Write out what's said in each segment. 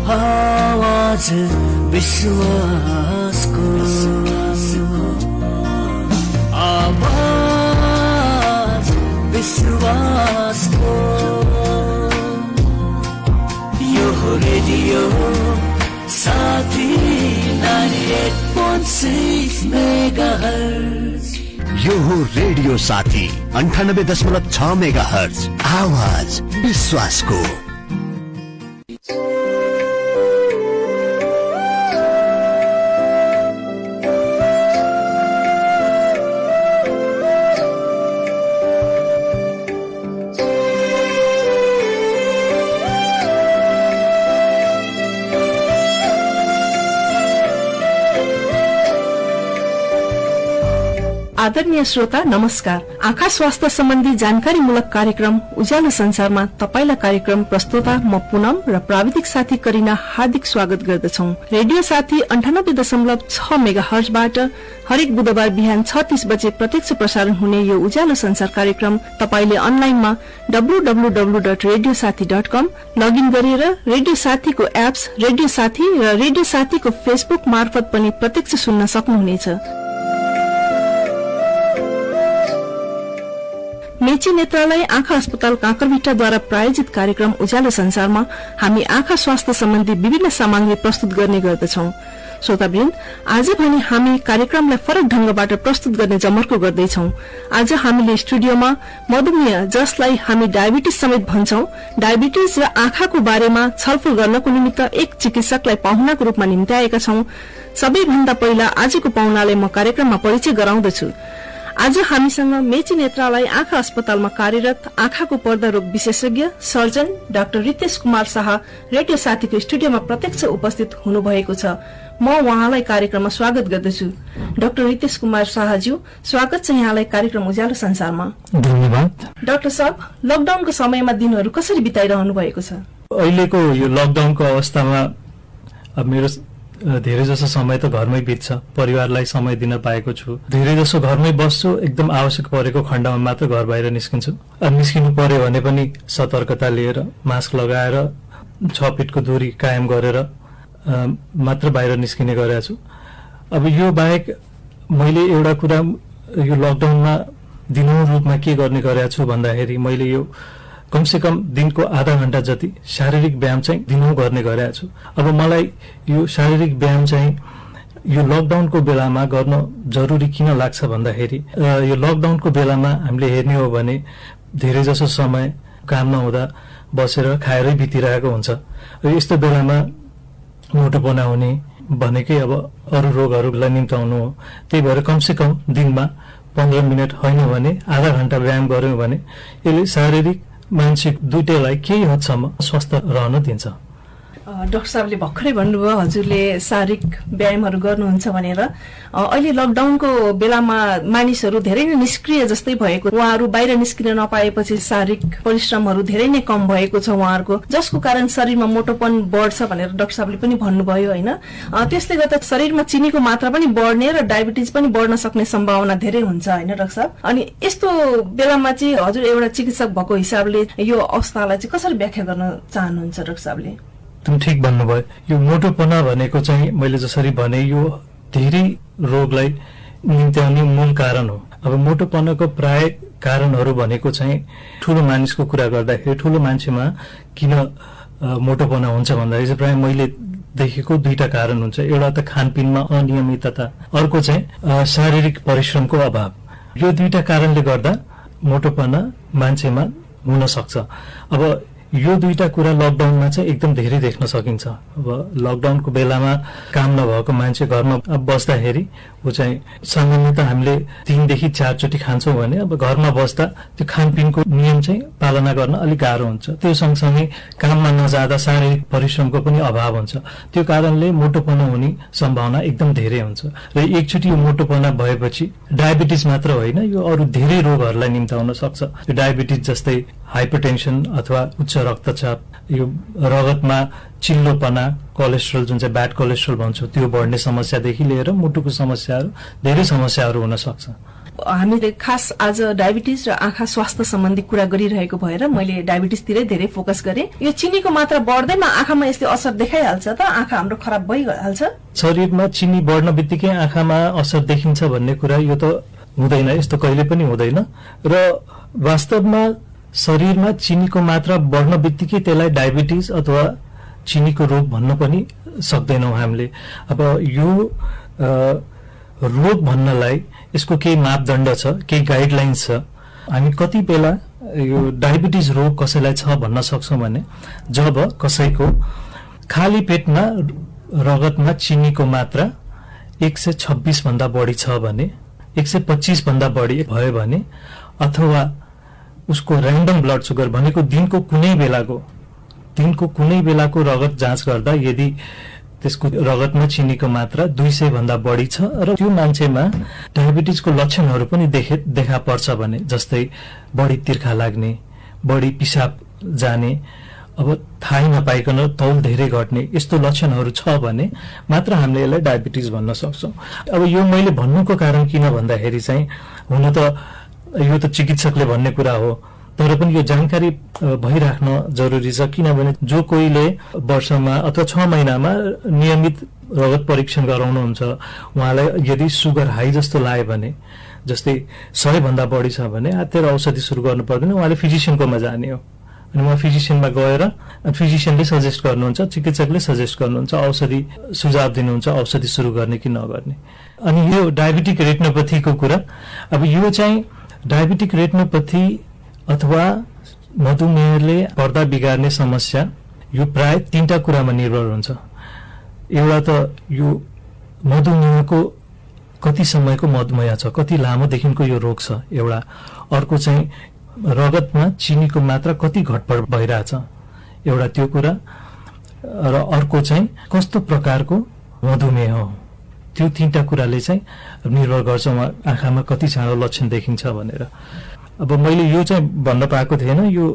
आवाज विश्वासको आवाज विश्वासको यो रेडियो साथी 98.6 मेगाहर्ज। यो हो रेडियो साथी 98.6 मेगाहर्ज। आवाज विश्वासको। आदरणीय श्रोता नमस्कार। आँखा स्वास्थ्य सम्बन्धी जानकारीमूलक कार्यक्रम उज्यालो संसारमा तपाईलाई कार्यक्रम प्रस्तुता म पूनम र प्राविधिक साथी करिना हार्दिक स्वागत गर्दछौ। रेडियो साथी 98.6 मेगाहर्जबाट हरेक बुधबार बिहान 6:30 बजे प्रत्यक्ष प्रसारण हुने यो उज्यालो संसार कार्यक्रम तपाईले अनलाइनमा www.radiosathi.com लगइन गरेर रेडियो साथीको एप्स रेडियो साथी र रेडियो साथीको फेसबुक मार्फत पनि प्रत्यक्ष सुन्न सक्नुहुनेछ। मेची नेत्रालय आँखा अस्पताल काँकरभिट्टाद्वारा प्रायोजित कार्यक्रम उज्यालो संसारमा हामी आँखा स्वास्थ्य सम्बन्धी विभिन्न सामग्री प्रस्तुत गर्ने गर्दछौं। श्रोतावृन्द, आज भने हामी कार्यक्रमलाई फरक ढंगबाट प्रस्तुत गर्ने जमर्को गर्दैछौं। आज हामीले स्टुडियोमा मधुमेह, जसलाई हामी डायबिटिज समेत भन्छौं, डायबिटिज र आँखाको बारेमा छलफल गर्नको निमित्त एक चिकित्सकलाई पाहुनाको रूपमा निम्त्याएका छौं। सबैभन्दा पहिला आजको पाहुनालाई म कार्यक्रममा परिचय गराउँदछु। आज हामीसँग मेची नेत्रालय आँखा अस्पतालमा कार्यरत आँखाको पर्दा रोग विशेषज्ञ सर्जन डाक्टर रितेश कुमार शाह रेडियो साथीको स्टुडियोमा प्रत्यक्ष उपस्थित हुनुभएको छ। म उहाँलाई कार्यक्रममा स्वागत गर्दछु। डाक्टर रितेश कुमार शाहज्यू, स्वागत छ यहाँलाई कार्यक्रम उज्यालो संसारमा। धन्यवाद। डाक्टर साहब, लकडाउनको समयमा दिनहरू कसरी बिताइरहनु भएको छ? अहिलेको यो लकडाउनको अवस्थामा मेरो धेरै जसो समय त घरमै बित्छ। परिवारलाई समय दिन पाएको छु। धेरै जसो घरमै बस्छु। एकदम आवश्यक परेको खण्डमा मात्र घर बाहिर निस्किन्छु। निस्किनु पर्यो भने पनि सतर्कता लिएर मास्क लगाएर 6 फिटको दूरी कायम गरेर मात्र बाहिर निस्किने गरेको छु। अब यो बाहेक मैले एउटा कुरा यो लकडाउनमा दिनहुँ रूपमा के गर्ने गरेको छु भन्दाखेरि मैले यो कमसेकम दिनको आधा घण्टा जति शारीरिक व्यायाम चाहिँ दिनहुँ गर्ने गरेको छु। अब मलाई यो शारीरिक व्यायाम चाहिँ यो लकडाउनको बेलामा गर्न जरुरी किन लाग्छ भन्दाखेरि यो लकडाउनको बेलामा हामीले हेर्ने हो भने धेरै जसो समय काम नहुँदा बसेर खाएरै बितिरहेको हुन्छ र यस्तो बेलामा मोटोपना हुने भनेकै अब अरू रोगहरूलाई निम्ताउनु हो। त्यही भएर कमसेकम दिनमा 15 मिनट होइन भने आधा घण्टा व्यायाम गर्यौं भने यसले शारीरिक मानसिक दुईटैलाई केही हदसम्म स्वस्थ रहन दिन्छ। डाक्टर साहबले भर्खरै भन्नुभयो हजुरले शारीरिक व्यायामहरू गर्नुहुन्छ भनेर। अहिले लकडाउनको बेलामा मानिसहरू धेरै नै निष्क्रिय जस्तै भएको, उहाँहरू बाहिर निस्किन नपाएपछि शारीरिक परिश्रमहरू धेरै नै कम भएको छ उहाँहरूको, जसको कारण शरीरमा मोटोपन बढ्छ भनेर डाक्टर साहबले पनि भन्नुभयो होइन। त्यसले गर्दा शरीरमा चिनीको मात्रा पनि बढ्ने र डायबिटिज पनि बढ्न सक्ने सम्भावना धेरै हुन्छ होइन डाक्टर साहब। अनि यस्तो बेलामा चाहिँ हजुर एउटा चिकित्सक भएको हिसाबले यो अवस्थालाई चाहिँ कसरी व्याख्या गर्न चाहनुहुन्छ डाक्टर साहबले? तुम ठिक भन्नुभयो। यो मोटोपना भनेको चाहिँ मैले जसरी भने यो धेरै रोगलाई निम्त्याउने मूल कारण हो। अब मोटोपनाको प्राय कारणहरू भनेको चाहिँ ठूलो मानिसको कुरा गर्दाखेरि ठूलो मान्छेमा किन मोटोपना हुन्छ भन्दाखेरि चाहिँ प्राय मैले देखेको दुईटा कारण हुन्छ। एउटा त खानपिनमा अनियमितता, अर्को चाहिँ शारीरिक परिश्रमको अभाव। यो दुईटा कारणले गर्दा मोटोपना मान्छेमा हुन सक्छ। अब यो दुईटा कुरा लकडाउनमा चाहिँ एकदम धेरै देख्न सकिन्छ। अब लकडाउनको बेलामा काम नभएको मान्छे घरमा बस्दाखेरि ऊ चाहिँ सामान्यतः हामीले 3 देखि 4 चोटि खान्छौं भने अब घरमा बस्दा त्यो खानपिनको नियम चाहिँ पालना गर्न अलिक गाह्रो हुन्छ। त्यो सँगसँगै काममा नजाँदा शारीरिक परिश्रमको पनि अभाव हुन्छ। त्यो कारणले मोटोपना हुने सम्भावना एकदम धेरै हुन्छ। र एकचोटि यो मोटोपना भएपछि डायबिटिज मात्र होइन, यो अरू धेरै रोगहरूलाई निम्ताउन सक्छ। यो डायबिटिज जस्तै हाइपरटेन्सन अथवा उच्च रक्तचाप, यो रगतमा चिल्लोपना, कोलेस्ट्रोल जुन चाहिँ ब्याड कोलेस्ट्रोल भन्छौँ त्यो बढ्ने समस्यादेखि लिएर मुटुको समस्याहरू, धेरै समस्याहरू हुन सक्छ। हामीले खास आज डायबिटिज र आँखा स्वास्थ्य सम्बन्धी कुरा गरिरहेको भएर मैले डायबिटिजतिरै धेरै फोकस गरेँ। यो चिनीको मात्रा बढ्दैमा आँखामा यसले असर देखाइहाल्छ त? आँखा हाम्रो खराब भइहाल्छ? शरीरमा चिनी बढ्न बित्तिकै आँखामा असर देखिन्छ भन्ने कुरा यो त हुँदैन, यस्तो कहिले पनि हुँदैन। र वास्तवमा शरीरमा चिनीको मात्रा बढ्न बित्तिकै त्यसलाई डायबिटिज अथवा चिनीको रोग भन्न पनि सक्दैनौँ हामीले। अब यो रोग भन्नलाई यसको केही मापदण्ड छ, केही गाइडलाइन्स छ। हामी कति बेला यो डायबिटिज रोग कसैलाई छ भन्न सक्छौँ भने जब कसैको खाली पेटमा रगतमा चिनीको मात्रा 126 भन्दा बढी छ भने, 125 भन्दा बढी भयो भने, अथवा उसको र्यान्डम ब्लड सुगर भनेको दिनको कुनै बेलाको रगत जाँच गर्दा यदि त्यसको रगतमा चिनीको मात्रा 200 भन्दा बढी छ र त्यो मान्छेमा डायबिटिजको लक्षणहरू पनि देखा पर्छ भने, जस्तै बढी तिर्खा लाग्ने, बढी पिसाब जाने, अब थाहै नपाइकन तौल धेरै घट्ने, यस्तो लक्षणहरू छ भने मात्र हामीले यसलाई डायबिटिज भन्न सक्छौँ। अब यो मैले भन्नुको कारण किन भन्दाखेरि चाहिँ हुन त यो त चिकित्सकले भन्ने कुरा हो, तर पनि यो जानकारी भइराख्न जरुरी छ। किनभने जो कोहीले वर्षमा अथवा 6 महिनामा नियमित रगत परीक्षण गराउनुहुन्छ, उहाँलाई यदि सुगर हाई जस्तो लाग्यो भने, जस्तै 100 भन्दा बढी छ भने तेरो औषधि सुरु गर्नु पर्दैन, उहाँले फिजिसियनकोमा जाने हो। अनि उहाँ फिजिसियनमा गएर फिजिसियनले सजेस्ट गर्नुहुन्छ, चिकित्सकले सजेस्ट गर्नुहुन्छ, औषधि सुझाव दिनुहुन्छ औषधि सुरु गर्ने कि नगर्ने। अनि यो डायबिटिक रेटिनोपैथीको कुरा, अब यो चाहिँ डायबिटिक रेटिनोपैथी अथवा मधुमेहले पर्दा बिगार्ने समस्या यो प्राय 3टा कुरामा निर्भर हुन्छ। एउटा त यो मधुमेहको कति समयको मधुमेह छ, कति लामोदेखिको यो रोग छ एउटा। अर्को चाहिँ रगतमा चिनीको मात्रा कति घटबढ भइरहेछ एउटा त्यो कुरा। र अर्को चाहिँ कस्तो प्रकारको मधुमेह हो। त्यो 3टा कुराले चाहिँ निर्भर गर्छ आँखामा कति चाँडो लक्षण देखिन्छ भनेर। अब मैले यो चाहिँ भन्न पाएको थिएन, यो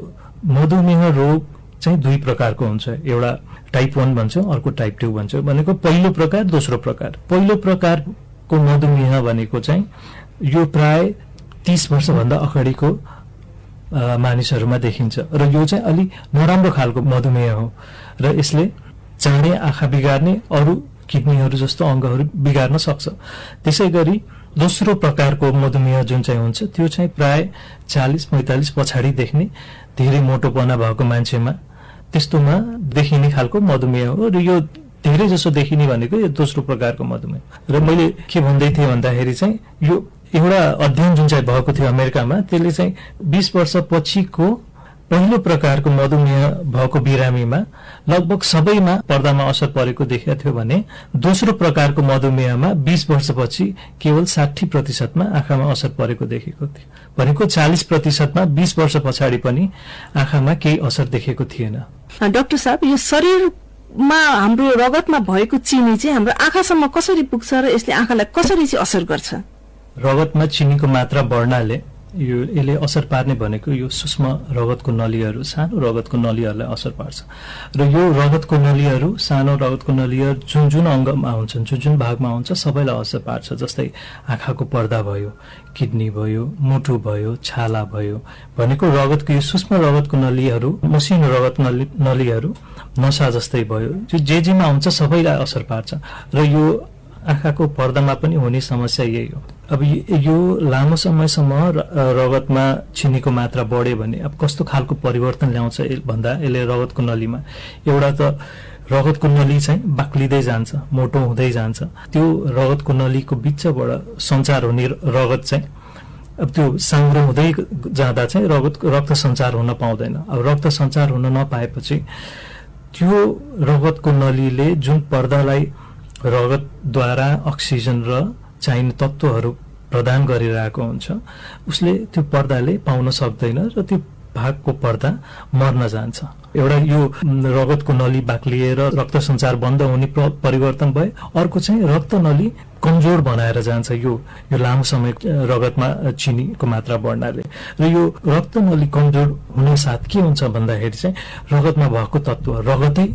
मधुमेह रोग चाहिँ 2 प्रकारको हुन्छ। एउटा टाइप 1 भन्छौँ, अर्को टाइप 2 भन्छौँ। भनेको पहिलो प्रकार, दोस्रो प्रकार। पहिलो प्रकारको मधुमेह भनेको चाहिँ यो प्राय 30 वर्षभन्दा अगाडिको मानिसहरूमा देखिन्छ र यो चाहिँ अलि नराम्रो खालको मधुमेह हो र यसले चाँडै आँखा बिगार्ने, अरू किडनीहरू जस्तो अङ्गहरू बिगार्न सक्छ। त्यसै गरी दोस्रो प्रकारको मधुमेह जुन चाहिँ हुन्छ त्यो चाहिँ प्राय 40-45 पछाडि देख्ने धेरै मोटोपना भएको मान्छेमा त्यस्तोमा देखिने खालको मधुमेह हो। र यो धेरै जसो देखिने भनेको यो दोस्रो प्रकारको मधुमेह। र मैले के भन्दै थिएँ भन्दाखेरि चाहिँ यो एउटा अध्ययन जुन चाहिँ भएको थियो अमेरिकामा, त्यसले चाहिँ 20 वर्षपछिको पहिलो प्रकारको मधुमेह भएको बिरामीमा लगभग सबैमा पर्दामा असर परेको देखिएको थियो भने दोस्रो प्रकारको मधुमेहमा 20 वर्षपछि केवल 60% आँखामा असर परेको देखेको थियो। भनेको 40%मा 20 वर्ष पछाडि पनि आँखामा केही असर देखेको थिएन। डाक्टर साहब, यो शरीरमा हाम्रो रगतमा भएको चिनी चाहिँ हाम्रो आँखासम्म कसरी पुग्छ र यसले आँखालाई कसरी चाहिँ असर गर्छ? रगतमा चिनीको मात्रा बढ्नाले यसले असर पार्ने भनेको यो सूक्ष्म रगतको नलीहरू, सानो रगतको नलीहरूलाई असर पार्छ। र यो रगतको नलीहरू, सानो रगतको नलीहरू जुन अङ्गमा हुन्छन्, जुन भागमा हुन्छ सबैलाई असर पार्छ। जस्तै आँखाको पर्दा भयो, किडनी भयो, मुटु भयो, छाला भयो। भनेको रगतको यो सूक्ष्म रगतको नलीहरू, मसिनो रगत नलीहरू नसा जस्तै भयो, जेमा हुन्छ सबैलाई असर पार्छ। र यो आँखाको पर्दामा पनि हुने समस्या यही हो। अब यो लामो समयसम्म रगतमा चिनीको मात्रा बढ्यो भने अब कस्तो खालको परिवर्तन ल्याउँछ भन्दा यसले रगतको नलीमा, एउटा त रगतको नली चाहिँ बाक्लिँदै जान्छ, मोटो हुँदै जान्छ। त्यो रगतको नलीको बिचबाट सञ्चार हुने रगत चाहिँ अब त्यो साङ्ग्रो हुँदै जाँदा चाहिँ रक्त सञ्चार हुन पाउँदैन। अब रक्त सञ्चार हुन नपाएपछि त्यो रगतको नलीले जुन पर्दालाई रगतद्वारा अक्सिजन र चाहिने तत्त्वहरू प्रदान गरिरहेको हुन्छ उसले त्यो पर्दाले पाउन सक्दैन र त्यो भागको पर्दा मर्न जान्छ। एउटा यो रगतको नली बाक्लिएर रक्त सञ्चार बन्द हुने परिवर्तन भए, अर्को चाहिँ रक्त नली कमजोर बनाएर जान्छ यो लामो समय रगतमा चिनीको मात्रा बढ्नाले। र यो रक्त नली कमजोर हुन साथ के हुन्छ भन्दाखेरि चाहिँ रगतमा भएको तत्त्व रगतै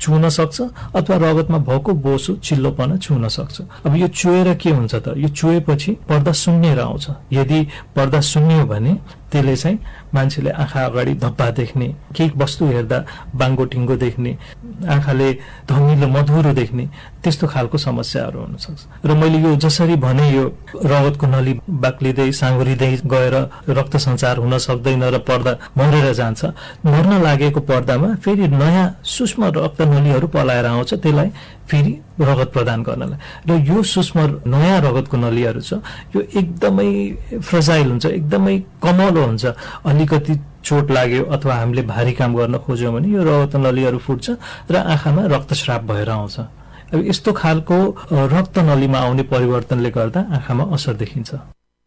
छुन सक्छ अथवा रगतमा भएको बोसो चिल्लोपना छुन सक्छ। अब यो चुहेर के हुन्छ त, यो चुहेपछि पर्दा सुन्निएर आउँछ। यदि पर्दा सुन्नियो भने त्यसले चाहिँ मान्छेले आँखा अगाडि धब्बा देख्ने, केही वस्तु हेर्दा बाङ्गो टिङ्गो देख्ने, आँखाले धमिलो मधुरो देख्ने, त्यस्तो खालको समस्याहरू हुन सक्छ। र मैले यो जसरी भने यो रगतको नली बाक्लिँदै साँगुरिँदै गएर रक्त सञ्चार हुन सक्दैन र पर्दा मरेर जान्छ। मर्न लागेको पर्दामा फेरि नयाँ सूक्ष्म रक्त नलीहरू पलाएर आउँछ त्यसलाई फेरि रगत प्रदान गर्नलाई। र यो सूक्ष्म नयाँ रगतको नलीहरू छ यो एकदमै फ्रजाइल हुन्छ, एकदमै कमलो हुन्छ। अलिकति चोट लाग्यो अथवा हामीले भारी काम गर्न खोज्यौँ भने यो रगत नलीहरू फुट्छ र आँखामा रक्तस्राव भएर आउँछ। अब यस्तो खालको रक्त नलीमा आउने परिवर्तनले गर्दा आँखामा असर देखिन्छ।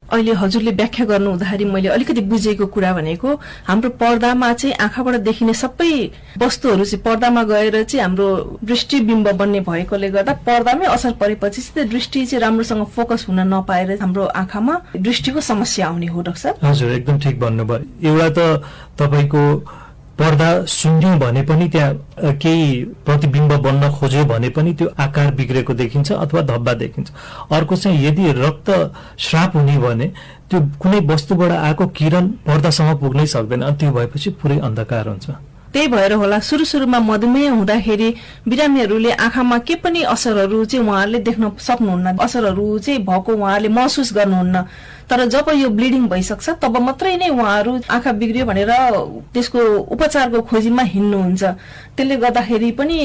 अहिले हजुरले व्याख्या गर्नु हुँदाखेरि मैले अलिकति बुझेको कुरा भनेको हाम्रो पर्दामा चाहिँ आँखाबाट देखिने सबै वस्तुहरू चाहिँ पर्दामा गएर चाहिँ हाम्रो दृष्टिबिम्ब बन्ने भएकोले गर्दा पर्दामै असर परेपछि चाहिँ दृष्टि चाहिँ राम्रोसँग फोकस हुन नपाएर हाम्रो आँखामा दृष्टिको समस्या आउने हो डाक्टर साहब? हजुर, एकदम ठिक भन्नुभयो। एउटा त तपाईको पर्दा सुन्यौं भने पनि त्यहाँ केही प्रतिबिम्ब बन्न खोज्यो भने पनि त्यो आकार बिग्रेको देखिन्छ अथवा धब्बा देखिन्छ। अर्को चाहिँ यदि रक्त श्राप हुने भने त्यो कुनै वस्तुबाट आएको किरण पर्दासम्म पुग्नै सक्दैन, अनि त्यो भएपछि पुरै अन्धकार हुन्छ। त्यही भएर होला सुरुमा मधुमेह हुँदाखेरि बिरामीहरूले आँखामा के पनि असरहरू चाहिँ उहाँहरूले देख्न सक्नुहुन्न, असरहरू चाहिँ भएको उहाँहरूले महसुस गर्नुहुन्न। तर जब यो ब्लिडिङ भइसक्छ तब मात्रै नै उहाँहरू आँखा बिग्रियो भनेर त्यसको उपचारको खोजीमा हिँड्नुहुन्छ। त्यसले गर्दाखेरि पनि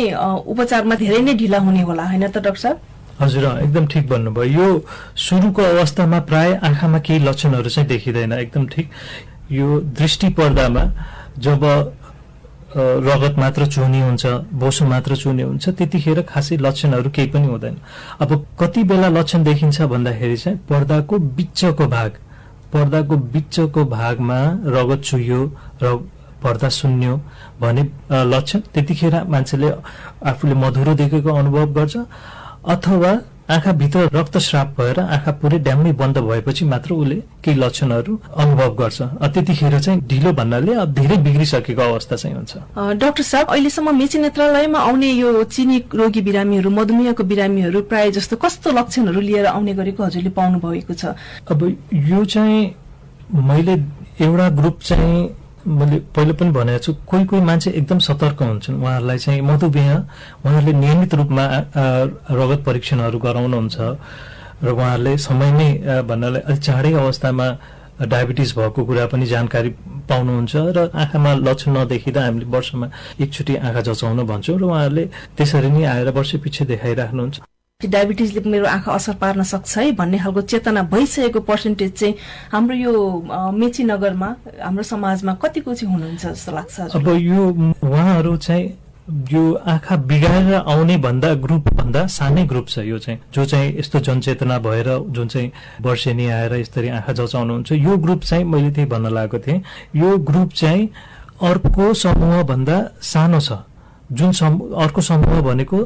उपचारमा धेरै नै ढिला हुने होला, हैन त डाक्टर साहब? हजुर, एकदम ठिक भन्नुभयो। यो सुरुको अवस्थामा प्राय आँखामा केही लक्षणहरू चाहिँ देखिँदैन, एकदम ठिक। यो दृष्टि पर्दामा जब रगत मात्र चुहुने हुन्छ, बोसो मात्र चुहुने हुन्छ, त्यतिखेर खासै लक्षणहरू केही पनि हुँदैन। अब कति बेला लक्षण देखिन्छ भन्दाखेरि चाहिँ पर्दाको बिचको भागमा रगत चुहियो र पर्दा सुन्यो भने लक्षण, त्यतिखेर मान्छेले आफूले मधुरो देखेको अनुभव गर्छ अथवा आँखाभित्र रक्तस्राव भएर आँखा पुरै ड्याम्मै बन्द भएपछि मात्र उसले केही लक्षणहरू अनुभव गर्छ। त्यतिखेर चाहिँ ढिलो भन्नाले धेरै बिग्रिसकेको अवस्था चाहिँ हुन्छ। डाक्टर साहब, अहिलेसम्म मेची नेत्रालयमा आउने यो चिनी रोगी बिरामीहरू, मधुमेहको बिरामीहरू प्राय जस्तो कस्तो लक्षणहरू लिएर आउने गरेको हजुरले पाउनु भएको छ? अब यो चाहिँ मैले एउटा ग्रुप चाहिँ मैले पहिले पनि भनेको छु, कोही मान्छे एकदम सतर्क हुन्छन्, उहाँहरूलाई चाहिँ मधुमेह, उहाँहरूले नियमित रूपमा रगत परीक्षणहरू गराउनुहुन्छ र उहाँहरूले समयमै भन्नाले अलि चाँडै अवस्थामा डायबिटिज भएको कुरा पनि जानकारी पाउनुहुन्छ र आँखामा लक्षण नदेखिँदा हामीले वर्षमा एकचोटि आँखा जचाउन भन्छौँ र उहाँहरूले त्यसरी नै आएर वर्ष पछि देखाइराख्नुहुन्छ। डायबिटिजले मेरो आँखा असर पार्न सक्छ है भन्ने खालको चेतना भइसकेको पर्सेन्टेज चाहिँ हाम्रो यो मेची नगरमा, हाम्रो समाजमा कतिको चाहिँ हुनुहुन्छ जस्तो लाग्छ? अब यो उहाँहरू चाहिँ यो आँखा बिगारेर आउने ग्रुप भन्दा सानै ग्रुप छ यो चाहिँ, जो चाहिँ यस्तो जनचेतना भएर जुन चाहिँ वर्षेनी आएर यसरी आँखा जचाउनुहुन्छ। यो ग्रुप चाहिँ मैले त्यही भन्न लागेको थिएँ, यो ग्रुप चाहिँ अर्को समूह भन्दा सानो छ। जुन अर्को समूह भनेको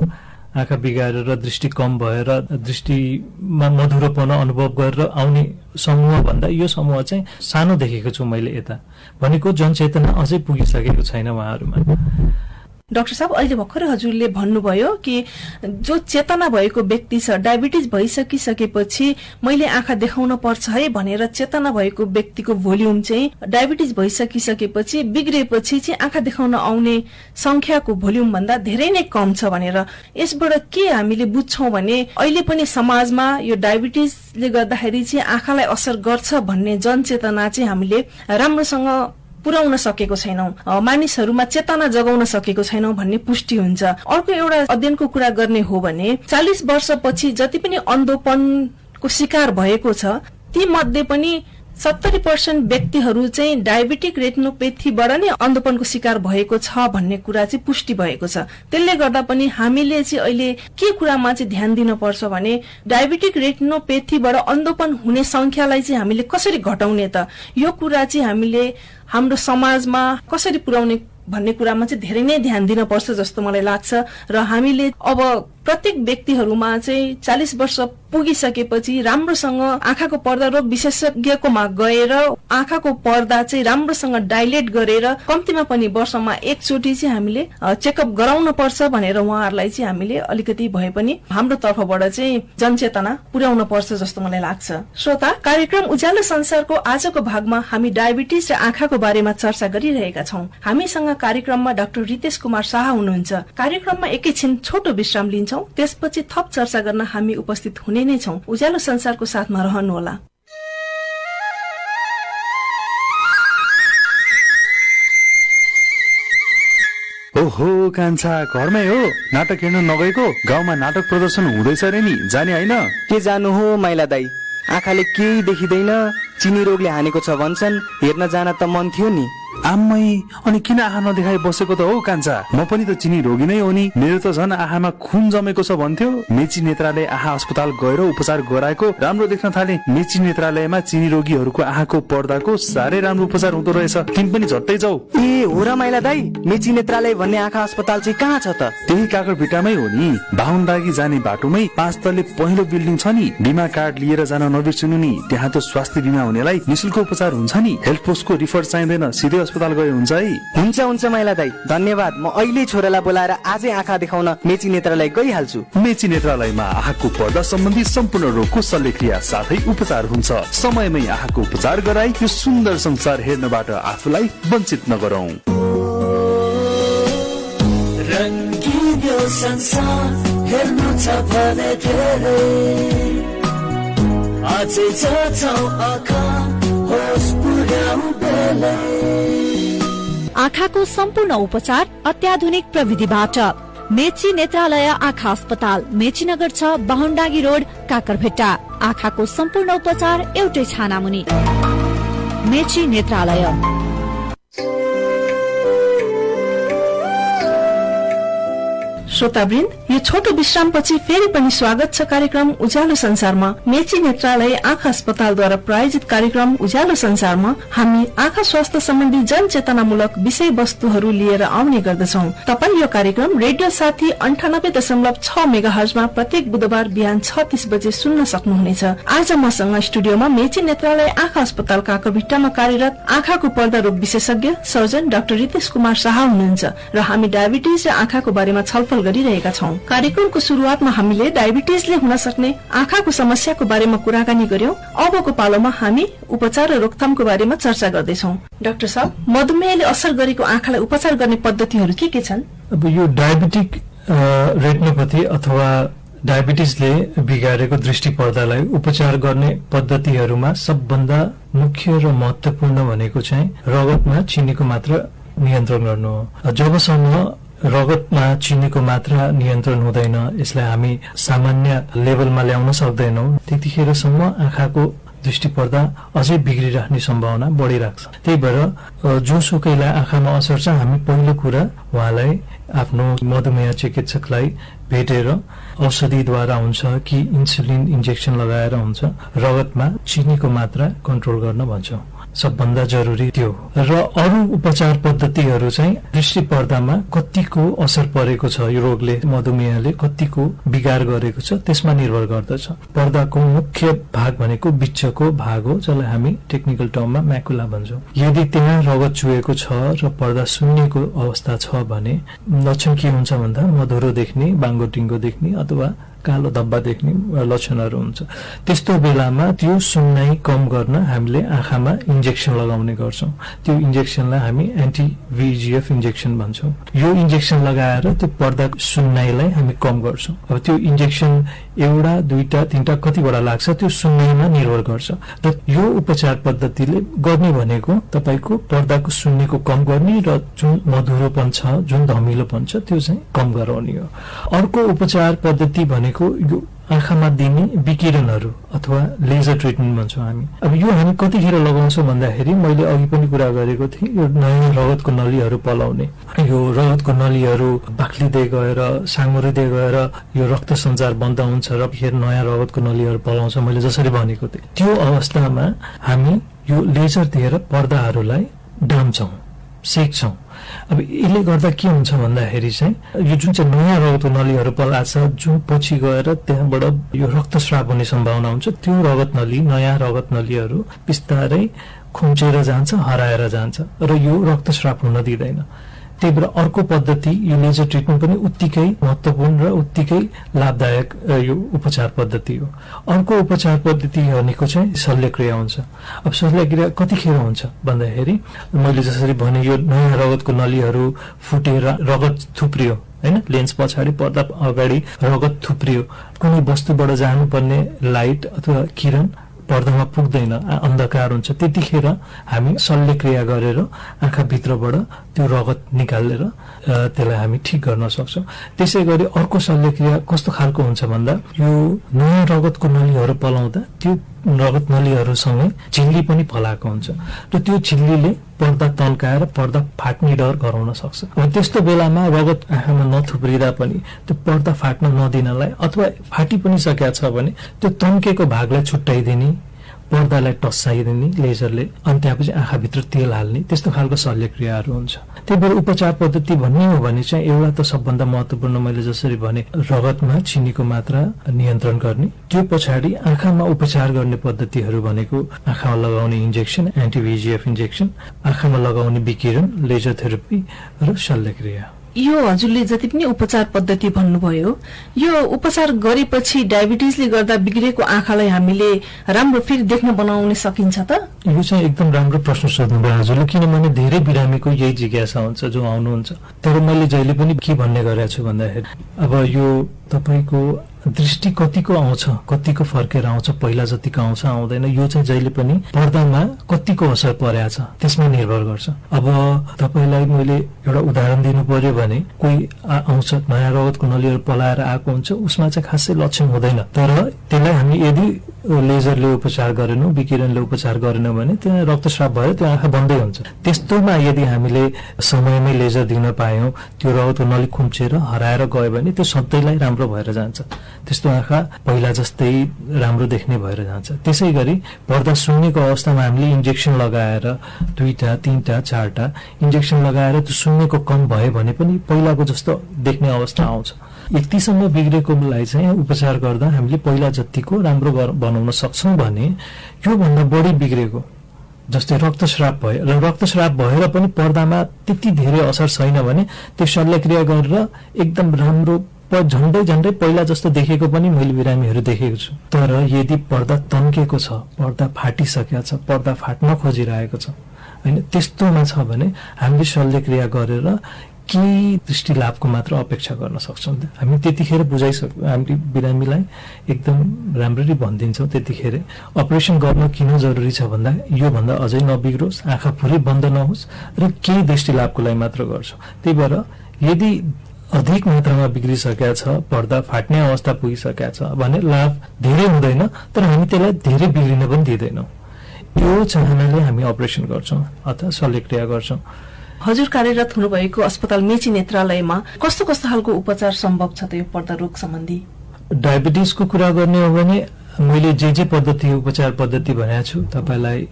आँखा बिगारेर दृष्टि कम भएर दृष्टिमा मधुरोपना अनुभव गरेर आउने समूह भन्दा यो समूह चाहिँ सानो देखेको छु मैले। यता भनेको जनचेतना अझै पुगिसकेको छैन उहाँहरूमा। डाक्टर साहब, अहिले भर्खरै हजुरले भन्नुभयो कि जो चेतना भएको व्यक्ति छ, डायबिटिज भइसकिसकेपछि मैले आँखा देखाउन पर्छ है भनेर चेतना भएको व्यक्तिको भोल्युम चाहिँ डायबिटिज भइसकिसकेपछि बिग्रेपछि चाहिँ आँखा देखाउन आउने संख्याको भोल्युम भन्दा धेरै नै कम छ भनेर। यसबाट के हामीले बुझ्छौं भने अहिले पनि समाजमा यो डायबिटिजले गर्दाखेरि चाहिँ आँखालाई असर गर्छ भन्ने जनचेतना चाहिँ हामीले राम्रोसँग पुर्याउन सकेको छैनौं, मानिसहरूमा चेतना जगाउन सकेको छैनौं भन्ने पुष्टि हुन्छ। अर्को एउटा अध्ययनको कुरा गर्ने हो भने 40 वर्षपछि जति पनि अन्धोपनको शिकार भएको छ ती मध्ये पनि 70% व्यक्तिहरू चाहिँ डायबिटिक रेटिनोपेथीबाट नै अन्धोपनको शिकार भएको छ भन्ने कुरा चाहिँ पुष्टि भएको छ। त्यसले गर्दा पनि हामीले चाहिँ अहिले के कुरामा चाहिँ ध्यान दिन पर्छ भने डायबिटिक रेटिनोपेथीबाट अन्धोपन हुने संख्यालाई चाहिँ हामीले कसरी घटाउने त, यो कुरा चाहिँ हामीले हाम्रो समाजमा कसरी पुर्याउने भन्ने कुरामा चाहिँ धेरै नै ध्यान दिन पर्छ जस्तो मलाई लाग्छ। र हामीले अब प्रत्येक व्यक्तिहरूमा चाहिँ 40 वर्ष पुगिसकेपछि राम्रोसँग आँखाको पर्दा रोग विशेषज्ञकोमा गएर आँखाको पर्दा चाहिँ राम्रोसँग डाइलेट गरेर कम्तीमा पनि वर्षमा एकचोटि चाहिँ हामीले चेकअप गराउन पर्छ भनेर उहाँहरूलाई चाहिँ हामीले अलिकति भए पनि हाम्रो तर्फबाट चाहिँ जनचेतना पुर्याउन पर्छ जस्तो मलाई लाग्छ। श्रोता, कार्यक्रम उज्यालो संसारको आजको भागमा हामी डायबिटिज र आँखाको बारेमा चर्चा गरिरहेका छौं। हामीसँग कार्यक्रममा डाक्टर रितेश कुमार शाह हुनुहुन्छ। कार्यक्रममा एकैछिन छोटो विश्राम लिन्छौं, त्यसपछि थप चर्चा गर्न हामी उपस्थित हुने नै छौं। उज्यालो संसारको साथमा रहनुहोला। ओहो कान्छा, घरमै हो? नाटक हेर्न नगएको? गाउँमा नाटक प्रदर्शन हुँदैछ रे नि, जाने होइन? के जानु हो माइला दाई, आँखाले केही देखिँदैन, चिनी रोगले हानेको छ भन्छन्। हेर्न जान त मन थियो नि। आम्मै, अनि किन आँखा नदेखाई बसेको त हो कान्छा? म पनि त चिनी रोगी नै हो नि। मेरो त झन् आँखामा खुन जमेको छ भन्थ्यो। मेची नेत्रालय आँखा अस्पताल गएर उपचार गराएको राम्रो देख्न थाले। मेची नेत्रालयमा चिनी रोगीहरूको आँखाको पर्दाको साह्रै राम्रो उपचार हुँदो रहेछ। तिमी पनि झट्टै जाऊ। ए हो र माइला दाई, मेची नेत्रालय भन्ने आँखा अस्पताल चाहिँ कहाँ छ त? त्यही काकरभिट्टामै हो नि। बाहुनदागी जाने बाटोमै 5 तल्ले पहिलो बिल्डिङ छ नि। बिमा कार्ड लिएर जान नबिर्सनु नि। त्यहाँ त स्वास्थ्य बिमा हुनेलाई निशुल्क उपचार हुन्छ नि। हेल्थ पोस्टको रिफर चाहिँदैन, सिधै अस्पताल गए हुन्छ है। हुन्छ माइला दाई, धन्यवाद। म अहिले छोरालाई बोलाएर आजै आँखा देखाउन मेची नेत्रालय गइहाल्छु। मेची नेत्रालयमा आँखाको पर्दा सम्बन्धी सम्पूर्ण रोगको शल्यक्रिया साथै उपचार हुन्छ। समयमै आँखाको उपचार गराई यो सुन्दर संसार हेर्नबाट आफूलाई वञ्चित नगरौं। रंगीन यो संसार हेर्नु छ भने धेरै, आजै जाऊ आँखा होस पुर्याऊ बेलै। आँखाको सम्पूर्ण उपचार अत्याधुनिक प्रविधिबाट मेची नेत्रालय आँखा अस्पताल, मेचीनगर 6, बाहुनडागी रोड, काकरभिट्टा। आँखाको सम्पूर्ण उपचार एउटै छानामुनि। मेची नेत्रालय। श्रोतावृन्द, यो छोटो विश्रामपछि फेरि पनि स्वागत छ कार्यक्रम उज्यालो संसारमा। मेची नेत्रालय आँखा अस्पतालद्वारा प्रायोजित कार्यक्रम उज्यालो संसारमा हामी आँखा स्वास्थ्य सम्बन्धी जनचेतनामूलक विषय वस्तुहरू लिएर आउने गर्दछौं। तपाई यो कार्यक्रम रेडियो साथी 98.6 मेगाहर्जमा प्रत्येक बुधबार बिहान 6:30 बजे सुन्न सक्नुहुनेछ। आज मसँग स्टुडियोमा मेची नेत्रालय आँखा अस्पताल काकरभिट्टामा कार्यरत आँखाको पर्दा रोग विशेषज्ञ सर्जन डाक्टर रितेश कुमार शाह हुनुहुन्छ र हामी डायबिटिज र आँखाको बारेमा छलफल गरिरहेका छौं। कार्यक्रमको सुरुवातमा हामीले डायबिटिजले हुन सक्ने आँखाको समस्याको बारेमा कुराकानी गर्यौं। अबको पालोमा हामी उपचार र रोकथामको बारेमा चर्चा गर्दैछौं। डाक्टर साहब, मधुमेहले असर गरेको आँखालाई उपचार गर्ने पद्धतिहरू के छन्? अब यो डायबिटिक रेटिनोपैथी अथवा डायबिटिजले बिगारेको दृष्टि पर्दालाई उपचार गर्ने पद्धतिहरूमा सबभन्दा मुख्य र महत्वपूर्ण भनेको चाहिँ रगतमा चिनीको मात्रा नियन्त्रण गर्नु हो। जबसम्म रगतमा चिनीको मात्रा नियन्त्रण हुँदैन, यसलाई हामी सामान्य लेभलमा ल्याउन सक्दैनौं, त्यतिखेरसम्म आँखाको दृष्टि पर्दा अझै बिग्रिराख्ने सम्भावना बढिराख्छ। त्यही भएर जोसुकैलाई आँखामा असर छ, हामी पहिलो कुरा उहाँलाई आफ्नो मधुमेह चिकित्सकलाई भेटेर औषधिद्वारा हुन्छ कि इन्सुलिन इन्जेक्सन लगाएर हुन्छ, रगतमा चिनीको मात्रा कन्ट्रोल गर्न भन्छौं। सबभन्दा जरुरी त्यो। र अरू उपचार पद्धतिहरू चाहिँ दृष्टि पर्दामा कतिको असर परेको छ, यो रोगले मधुमेहले कतिको बिगार गरेको छ त्यसमा निर्भर गर्दछ। पर्दाको मुख्य भाग भनेको बिचको भाग हो, जसलाई हामी टेक्निकल टर्ममा म्याकुला भन्छौं। यदि त्यहाँ रगत चुहेको छ र पर्दा सुन्निएको अवस्था छ भने लक्षण के हुन्छ भन्दा मधुरो देख्ने, बाङ्गो टिङ्गो देख्ने अथवा कालो धब्बा देख्ने लक्षणहरू हुन्छ। त्यस्तो बेलामा त्यो सुन्नाइ कम गर्न हामीले आँखामा इन्जेक्सन लगाउने गर्छौं। त्यो इन्जेक्सनलाई हामी एन्टी VEGF इन्जेक्सन भन्छौं। यो इन्जेक्सन लगाएर त्यो पर्दाको सुन्नाइलाई हामी कम गर्छौं। अब त्यो इन्जेक्सन एउटा, दुईटा, तीनटा कतिवटा लाग्छ त्यो सुन्नाइमा निर्भर गर्छ। र यो उपचार पद्धतिले गर्ने भनेको तपाईको पर्दाको सुन्नेको कम गर्ने र जुन मधुरोपन छ, जुन धमिलोपन छ त्यो चाहिँ कम गराउने हो। अर्को उपचार पद्धति भनेको यो आँखामा दिने विकिरणहरू अथवा लेजर ट्रिटमेन्ट भन्छौं हामी। अब यो हामी कतिखेर लगाउँछौं भन्दाखेरि मैले अघि पनि कुरा गरेको थिएँ, यो नयाँ रगतको नलीहरू पलाउने, यो रगतको नलीहरू बाक्लिँदै गएर साँगुरिँदै गएर यो रक्त सञ्चार बन्द हुन्छ र फेरि नयाँ रगतको नलीहरू पलाउँछ, मैले जसरी भनेको थिएँ। त्यो अवस्थामा हामी यो लेजर दिएर पर्दाहरूलाई डाम्छौं, सेक्छौं। अब यसले गर्दा के हुन्छ भन्दाखेरि चाहिँ यो जुन चाहिँ नयाँ रगतको नलीहरू पलाछ जुन पछि गएर त्यहाँबाट यो रक्तस्राव हुने सम्भावना हुन्छ त्यो रगत नली नयाँ रगत नलीहरू बिस्तारै खुम्चेर जान्छ हराएर जान्छ र यो रक्तस्राव हुन दिँदैन त्यही भएर अर्को पद्धति यो लेजर ट्रिटमेन्ट पनि उत्तिकै महत्त्वपूर्ण र उत्तिकै लाभदायक यो उपचार पद्धति हो अर्को उपचार पद्धति भनेको चाहिँ शल्यक्रिया हुन्छ अब शल्यक्रिया कतिखेर हुन्छ भन्दाखेरि मैले जसरी भने यो नयाँ रगतको नलीहरू फुटेर रगत थुप्रियो हैन लेन्स पछाडि पर्दा अगाडि रगत थुप्रियो कुनै वस्तुबाट जानुपर्ने लाइट अथवा किरण पर्दामा पुग्दैन अन्धकार हुन्छ त्यतिखेर हामी शल्यक्रिया गरेर आँखा भित्रबाट त्यो रगत निकालेर त्यसलाई हामी ठिक गर्न सक्छौं त्यसैगरी अर्को शल्यक्रिया कस्तो खालको हुन्छ भन्दा यो नयाँ रगतको नलीहरू पलाउँदा त्यो रगत नलीहरूसँगै झिल्ली पनि फलाएको हुन्छ र त्यो झिल्लीले पर्दा तन्काएर पर्दा फाट्ने डर गराउन सक्छ अब त्यस्तो बेलामा रगत आँखामा नथुप्रिदा पनि त्यो पर्दा फाट्न नदिनलाई अथवा फाटी पनि सकेको छ भने त्यो तन्केको भागलाई छुट्याइदिने पर्दालाई टस्साइदिने लेजरले अनि त्यसपछि आँखाभित्र तेल हाल्ने त्यस्तो खालको शल्यक्रियाहरू हुन्छ त्यही भएर उपचार पद्धति भन्ने हो भने चाहिँ एउटा त सबभन्दा महत्त्वपूर्ण मैले जसरी भने रगतमा चिनीको मात्रा नियन्त्रण गर्ने त्यो पछाडि आँखामा उपचार गर्ने पद्धतिहरू भनेको आँखामा लगाउने इन्जेक्सन एन्टिभिजिएफ इन्जेक्सन आँखामा लगाउने विकिरण लेजर थेरापी र शल्यक्रिया यो हजुरले जति पनि उपचार पद्धति भन्नुभयो यो उपचार गरेपछि डायबिटिजले गर्दा बिग्रेको आँखालाई हामीले राम्रो फेरि देख्न बनाउन सकिन्छ त यो चाहिँ एकदम राम्रो प्रश्न सोध्नुभयो हजुरले किनभने धेरै बिरामीको यही जिज्ञासा हुन्छ जो आउनुहुन्छ तर मैले जहिले पनि के भन्ने गरेको छु भन्दाखेरि अब यो तपाईको दृष्टि कतिको आउँछ कतिको फर्केर आउँछ पहिला जतिको आउँछ आउँदैन यो चाहिँ जहिले पनि पर्दामा कतिको असर परेको छ त्यसमा निर्भर गर्छ अब तपाईलाई मैले एउटा उदाहरण दिनु पर्यो भने कोही आउँछ नयाँ रगतको नलीहरू पलाएर आएको हुन्छ उसमा चाहिँ खासै लक्षण हुँदैन तर त्यसलाई हामी यदि लेजरले उपचार गरेनौं विकिरणले उपचार गरेनौं भने त्यहाँ रक्तस्राव भएर त्यो आँखा बन्दै हुन्छ त्यस्तोमा यदि हामीले समयमै लेजर दिन पायौं त्यो रगतको नली खुम्चेर हराएर गयो भने त्यो सधैँलाई राम्रो भएर जान्छ त्यस्तो आँखा पहिला जस्तै राम्रो देख्ने भएर जान्छ त्यसैगरी पर्दा सुन्नेको अवस्थामा हामीले इन्जेक्सन लगाएर 2टा 3टा 4टा इन्जेक्सन लगाएर त्यो सुन्नेको कम भयो भने पनि पहिलाको जस्तो देख्ने अवस्था आउँछ यतिसम्म बिग्रेकोलाई चाहिँ उपचार गर्दा हामीले पहिला जतिको राम्रो बनाउन सक्छौं भने यो भन्दा बढी बिग्रेको जस्तै रक्तस्राव भयो र रक्तस्राव भएर पनि पर्दामा त्यति धेरै असर छैन भने त्यो शल्यक्रिया गरेर एकदम राम्रो झन्डै झन्डै पहिला जस्तो देखेको पनि मैले बिरामीहरू देखेको छु तर यदि पर्दा तन्केको छ पर्दा फाटिसकेको छ पर्दा फाट्न खोजिरहेको छ हैन त्यस्तोमा छ भने हामीले शल्यक्रिया गरेर केही दृष्टि लाभको मात्र अपेक्षा गर्न सक्छौं हामी त्यतिखेर बुझाइसक्छौं हामी बिरामीलाई एकदम राम्ररी भनिदिन्छौं त्यतिखेर अपरेसन गर्न किन जरुरी छ भन्दा यो भन्दा अझै नबिग्रोस् आँखा पुरै बन्द नहोस् र केही दृष्टि लाभको लागि मात्र गर्छौं त्यही भएर यदि अधिक मात्रामा बिग्रिसकेको छ पर्दा फाट्ने अवस्था पुगिसकेको छ भने लाभ धेरै हुँदैन तर हामी त्यसलाई धेरै बिग्रिन पनि दिदैनौं यो चाहनाले हामी अपरेसन गर्छौं अथवा शल्यक्रिया गर्छौं हजुर कार्यरत हुनुभएको अस्पताल मेची नेत्रालयमा कस्तो कस्तो खालको उपचार सम्भव छ त यो पर्दा रोग सम्बन्धी डायबिटिजको कुरा गर्ने हो भने मैले जे पद्धति उपचार पद्धति भनेको छु तपाईलाई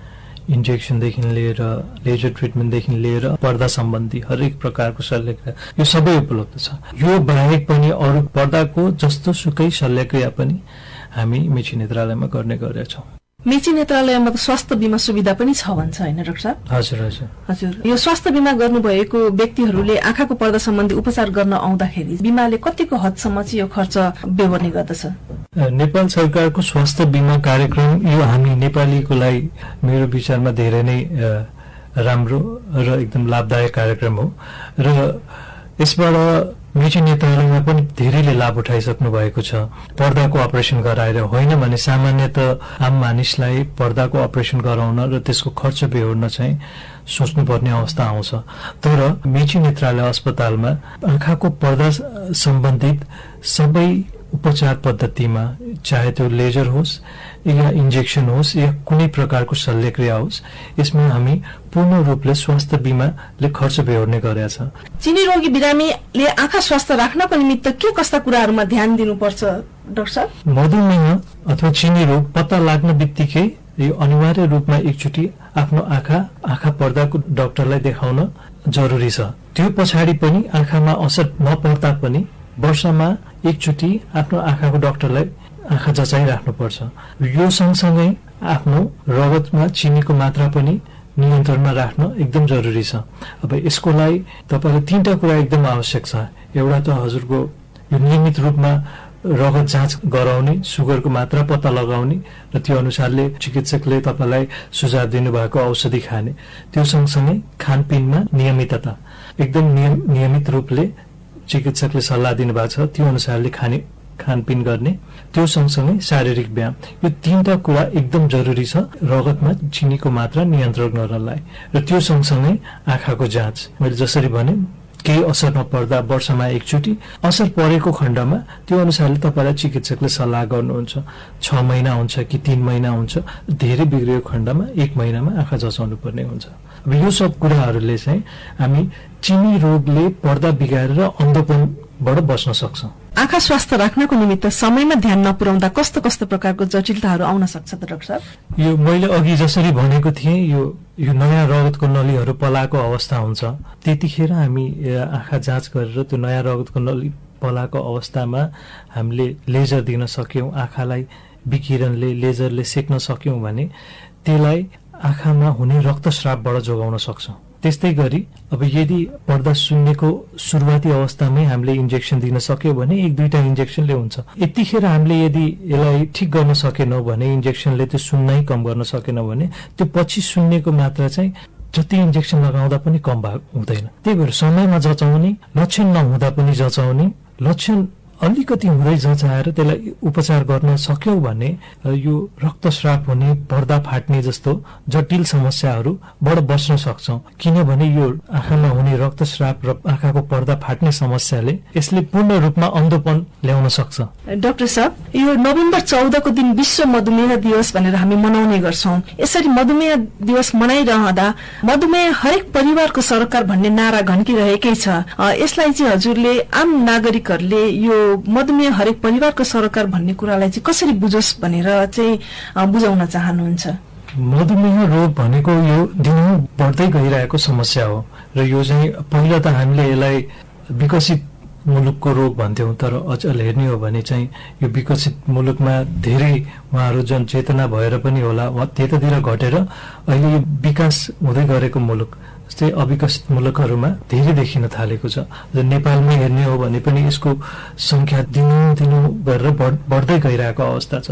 इन्जेक्सनदेखि लिएर लेजर ट्रिटमेन्टदेखि लिएर पर्दा सम्बन्धी हरेक प्रकारको शल्यक्रिया यो सबै उपलब्ध छ यो बाहेक पनि अरु पर्दाको जस्तो सुकै शल्यक्रिया पनि हामी मेची नेत्रालयमा गर्ने गरेका छौं मेची नेत्रालयमा त स्वास्थ्य बीमा सुविधा पनि छ भन्छ हैन डाक्टर साहब हजुर हजुर हजुर यो स्वास्थ्य बीमा गर्नुभएको व्यक्तिहरूले आँखाको पर्दा सम्बन्धी उपचार गर्न आउँदाखेरि बीमाले कतिको हदसम्म चाहिँ यो खर्च बेहोर्ने गर्दछ नेपाल सरकारको स्वास्थ्य बीमा कार्यक्रम यो हामी नेपालीको लागि मेरो विचारमा धेरै नै राम्रो र एकदम लाभदायक कार्यक्रम हो र यसबाट मेची नेत्रालयमा पनि धेरैले लाभ उठाइसक्नु भएको छ पर्दाको अपरेसन गराएर होइन भने सामान्यतः आम मानिसलाई पर्दाको अपरेसन गराउन र त्यसको खर्च बेहोर्न चाहिँ सोच्नुपर्ने अवस्था आउँछ तर मेची नेत्रालय अस्पतालमा आँखाको पर्दा सम्बन्धित सबै उपचार पद्धतिमा चाहे त्यो लेजर होस् या इन्जेक्सन होस् या कुनै प्रकारको शल्यक्रिया होस् यसमा हामी पूर्ण रूपले स्वास्थ्य बीमाले खर्च बेहोर्ने गरेका छ चिनी रोगी बिरामीले आँखा स्वास्थ्य राख्नको निमित्त के कस्ता कुराहरुमा ध्यान दिनुपर्छ डाक्टर साहब मधुमेह अथवा चिनी रोग पत्ता लाग्न बित्तिकै यो अनिवार्य रूपमा एकचोटी आफ्नो आँखा पर्दाको डाक्टरलाई देखाउन जरुरी छ। त्यो पछाडि पनि आँखामा असर नपर्दा पनि वर्षमा एकचोटि आफ्नो आँखाको डाक्टरलाई आँखा जचाइराख्नुपर्छ। यो सँगसँगै आफ्नो रगतमा चिनीको मात्रा पनि नियन्त्रणमा राख्न एकदम जरुरी छ। अब यसको लागि तपाईले 3टा कुरा एकदम आवश्यक छ। एउटा त हजुरको यो नियमित रूपमा रगत जाँच गराउने, सुगरको मात्रा पत्ता लगाउने र त्यो अनुसारले चिकित्सकले तपाईलाई सुझाव दिनुभएको औषधि खाने। त्यो सँगसँगै खानपिनमा नियमितता, एकदम नियमित रूपले चिकित्सकले सल्लाह दिनुभएको छ त्यो अनुसारले खानपिन गर्ने। त्यो सँगसँगै शारीरिक व्यायाम, यो 3टा कुरा एकदम जरुरी छ रगतमा चिनीको मात्रा नियन्त्रण गर्नलाई। र त्यो सँगसँगै आँखाको जाँच, मैले जसरी भने केही असर नपर्दा वर्षमा एकचोटि, असर परेको खण्डमा त्यो अनुसारले तपाईलाई चिकित्सकले सल्लाह गर्नुहुन्छ। 6 महिना हुन्छ कि 3 महिना हुन्छ, धेरै बिग्रिएको खण्डमा 1 महिनामा आँखा जचाउनु पर्ने हुन्छ। अब यो सब कुराहरूले चाहिँ हामी चिनी रोगले पर्दा बिगारेर अन्धोपनबाट बच्न सक्छौं। आँखा स्वास्थ्य राख्नको निमित्त समयमा ध्यान नपुर्याउँदा कस्तो कस्तो प्रकारको जटिलताहरू आउन सक्छ त डाक्टर साहब? यो मैले अघि जसरी भनेको थिएँ, यो नयाँ रगतको नलीहरू पलाएको अवस्था हुन्छ। त्यतिखेर हामी आँखा जाँच गरेर त्यो नयाँ रगतको नली पलाएको अवस्थामा हामीले लेजर दिन सक्यौं, आँखालाई विकिरणले लेजरले सेक्न सक्यौं भने त्यसलाई आँखामा हुने रक्तस्रावबाट जोगाउन सक्छौं। त्यस्तै गरी अब यदि पर्दा सुन्नेको सुरुवाती अवस्थामै हामीले इन्जेक्सन दिन सक्यौं भने 1-2टा इन्जेक्सनले हुन्छ। यतिखेर हामीले यदि यसलाई ठिक गर्न सकेनौं भने, इन्जेक्सनले त्यो सुन्नै कम गर्न सकेन भने, त्यो पछि सुन्नेको मात्रा चाहिँ जति इन्जेक्सन लगाउँदा पनि कम हुँदैन। त्यही भएर समयमा जचाउने, लक्षण नहुँदा पनि जचाउने, लक्षण अलिकति हुँदै जचाएर त्यसलाई उपचार गर्न सक्यौं भने यो रक्तस्राव हुने, पर्दा फाट्ने जस्तो जटिल समस्याहरूबाट बच्न सक्छौं। किनभने यो आँखामा हुने रक्तस्राव र आँखाको पर्दा फाट्ने समस्याले यसले पूर्ण रूपमा अन्धोपन ल्याउन सक्छ। डाक्टर साहब, यो नोभेम्बर 14 को दिन विश्व मधुमेह दिवस भनेर हामी मनाउने गर्छौं। यसरी मधुमेह दिवस मनाइरहँदा मधुमेह हरेक परिवारको सरकार भन्ने नारा घन्किरहेकै छ। यसलाई चाहिँ हजुरले आम नागरिकहरूले यो मधुमेह हरेक परिवारको सरकार भन्ने कुरालाई चाहिँ कसरी बुझोस् भनेर चाहिँ बुझाउन चाहनुहुन्छ? मधुमेह रोग भनेको यो दिनहुँ बढ्दै गइरहेको समस्या हो र यो चाहिँ पहिला त हामीले यसलाई विकसित मुलुकको रोग भन्थ्यौं, तर अचल हेर्ने हो भने चाहिँ यो विकसित मुलुकमा धेरै उहाँहरू जनचेतना भएर पनि होला त्यतातिर घटेर अहिले यो विकास हुँदै गरेको मुलुक जस्तै अविकसित मुलुकहरूमा धेरै देखिन थालेको छ। नेपालमै हेर्ने हो भने पनि यसको संख्या दिनहुँ गरेर बढ्दै गइरहेको अवस्था छ।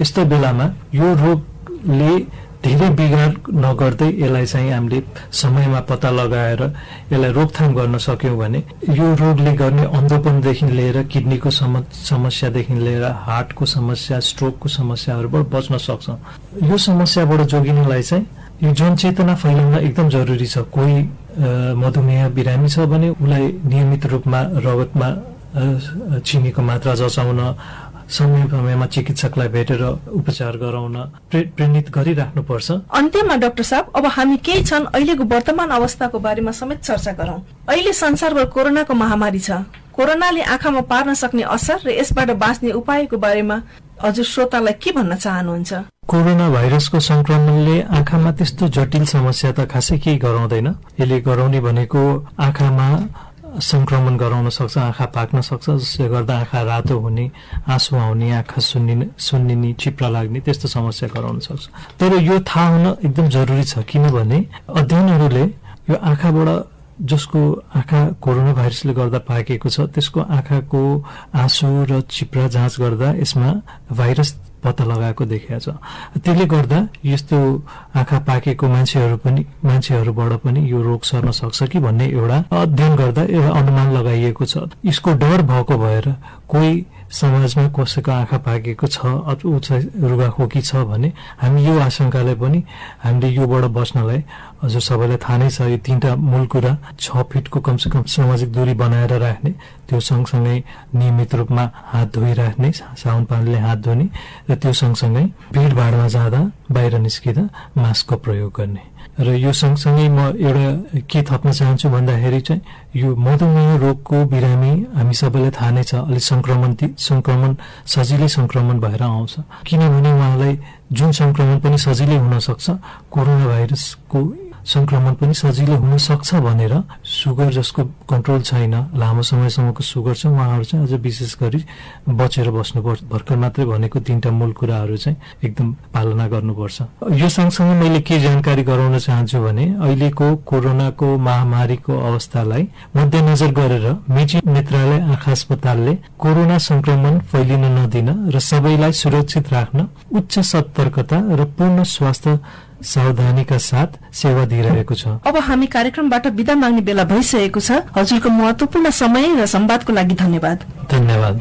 यस्तो बेलामा यो रोगले धेरै बिगार नगर्दै यसलाई चाहिँ हामीले समयमा पत्ता लगाएर यसलाई रोकथाम गर्न सक्यौं भने यो रोगले गर्ने अन्धोपनदेखि लिएर किडनीको समस्यादेखि लिएर हार्टको समस्या, स्ट्रोकको समस्याहरूबाट बच्न सक्छौं। यो समस्याबाट जोगिनलाई चाहिँ यो जनचेतना फैलाउन एकदम जरुरी छ। कोही मधुमेह बिरामी छ भने उसलाई नियमित रूपमा रगतमा चिनीको मात्रा जचाउन, समयमा चिकित्सकलाई भेटेर उपचार गराउन प्रेरित गरिराख्नुपर्छ। अन्त्यमा डाक्टर साहब, अब हामी केही क्षण अहिलेको वर्तमान अवस्थाको बारेमा समेत चर्चा गरौं। अहिले संसारभर कोरोनाको महामारी छ। कोरोनाले आँखामा पार्न सक्ने असर र यसबाट बाँच्ने उपायको बारेमा हजुर श्रोतालाई के भन्न चाहनुहुन्छ? कोरोना भाइरसको संक्रमणले आँखामा त्यस्तो जटिल समस्या त खासै केही गराउँदैन। यसले गराउने भनेको आँखामा संक्रमण गराउन सक्छ, आँखा पाक्न सक्छ, जसले गर्दा आँखा रातो हुने, आँसु आउने, आँखा सुन्निने, चिप्रा लाग्ने त्यस्तो समस्या गराउन सक्छ। तर यो थाहा हुन एकदम जरुरी छ, किनभने अध्ययनहरूले यो आँखाबाट जसको आँखा कोरोना भाइरसले गर्दा पाकेको छ त्यसको आँखाको आँसु र चिप्रा जाँच गर्दा यसमा भाइरस पत्ता लगाएको देखिएको छ। त्यसले गर्दा यस्तो आँखा पाकेको मान्छेहरूबाट पनि यो रोग सर्न सक्छ कि भन्ने एउटा अध्ययन गर्दा एउटा अनुमान लगाइएको छ। यसको डर भएको भएर कोही समाजमा कसैको आँखा पाकेको छ अथवा रुगाखोकी छ भने हामी यो आशंकाले पनि हामीले योबाट बच्नलाई हजुर सबैलाई थाहा नै छ। यो 3टा मूल कुरा 6 फिटको कमसेकम सामाजिक दूरी बनाएर राख्ने, त्यो सँगसँगै नियमित रूपमा हात धोइराख्ने, साबुन पानीले हात धोने र त्यो सँगसँगै भिडभाडमा जाँदा बाहिर निस्किँदा मास्कको प्रयोग गर्ने। र यो सँगसँगै म एउटा के थप्न चाहन्छु भन्दाखेरि चाहिँ यो मधुमेह रोगको बिरामी हामी सबैलाई थाहा नै छ, अलि संक्रमण सजिलै संक्रमण भएर आउँछ। किनभने उहाँलाई जुन संक्रमण पनि सजिलै हुन सक्छ, कोरोना भाइरसको संक्रमण पनि सजिलो हुन सक्छ भनेर सुगर जसको कन्ट्रोल छैन, लामो समयसम्मको सुगर छ, उहाँहरू चाहिँ अझ विशेष गरी बचेर बस्नुपर्छ। भर्खर मात्रै भनेको 3टा मूल कुराहरू चाहिँ एकदम पालना गर्नुपर्छ। यो सँगसँगै मैले के जानकारी गराउन चाहन्छु भने अहिलेको कोरोनाको महामारीको अवस्थालाई मध्यनजर गरेर मेची नेत्रालय आँखा अस्पतालले कोरोना संक्रमण फैलिन नदिन र सबैलाई सुरक्षित राख्न उच्च सतर्कता र पूर्ण स्वास्थ्य सावधानीका साथ सेवा दिइरहेको छ। अब हामी कार्यक्रमबाट बिदा माग्ने बेला भइसकेको छ। हजुरको महत्वपूर्ण समय र संवादको लागि धन्यवाद। धन्यवाद।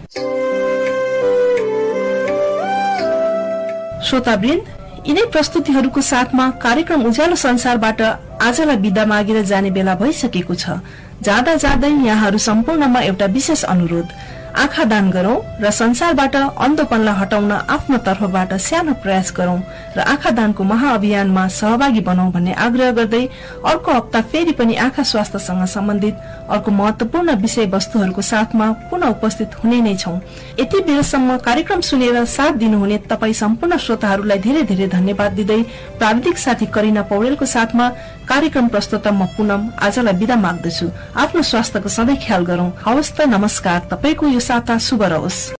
श्रोतावृन्द, यिनै प्रस्तुतिहरूको साथमा कार्यक्रम उज्यालो संसारबाट आजलाई बिदा मागेर जाने बेला भइसकेको छ। जाँदा जाँदै यहाँहरू सम्पूर्णमा एउटा विशेष अनुरोध, आँखा दान गरौं र संसारबाट अन्धोपनलाई हटाउन आफ्नो तर्फबाट सानो प्रयास गरौं र आँखा दानको महाअभियानमा सहभागी बनाऊ भन्ने आग्रह गर्दै अर्को हप्ता फेरि पनि आँखा स्वास्थ्यसँग सम्बन्धित अर्को महत्वपूर्ण विषय वस्तुहरूको साथमा पुनः उपस्थित हुने नै छौं। यति बेरसम्म कार्यक्रम सुनेर साथ दिनुहुने तपाई सम्पूर्ण श्रोताहरूलाई धेरै धेरै धन्यवाद दिँदै प्राविधिक साथी करिना पौडेलको साथमा कार्यक्रम प्रस्तुता म पुनम आजलाई बिदा माग्दछु। आफ्नो स्वास्थ्यको सधैँ ख्याल गरौं। हवस् त, नमस्कार। तपाईको यो साता शुभ रहोस्।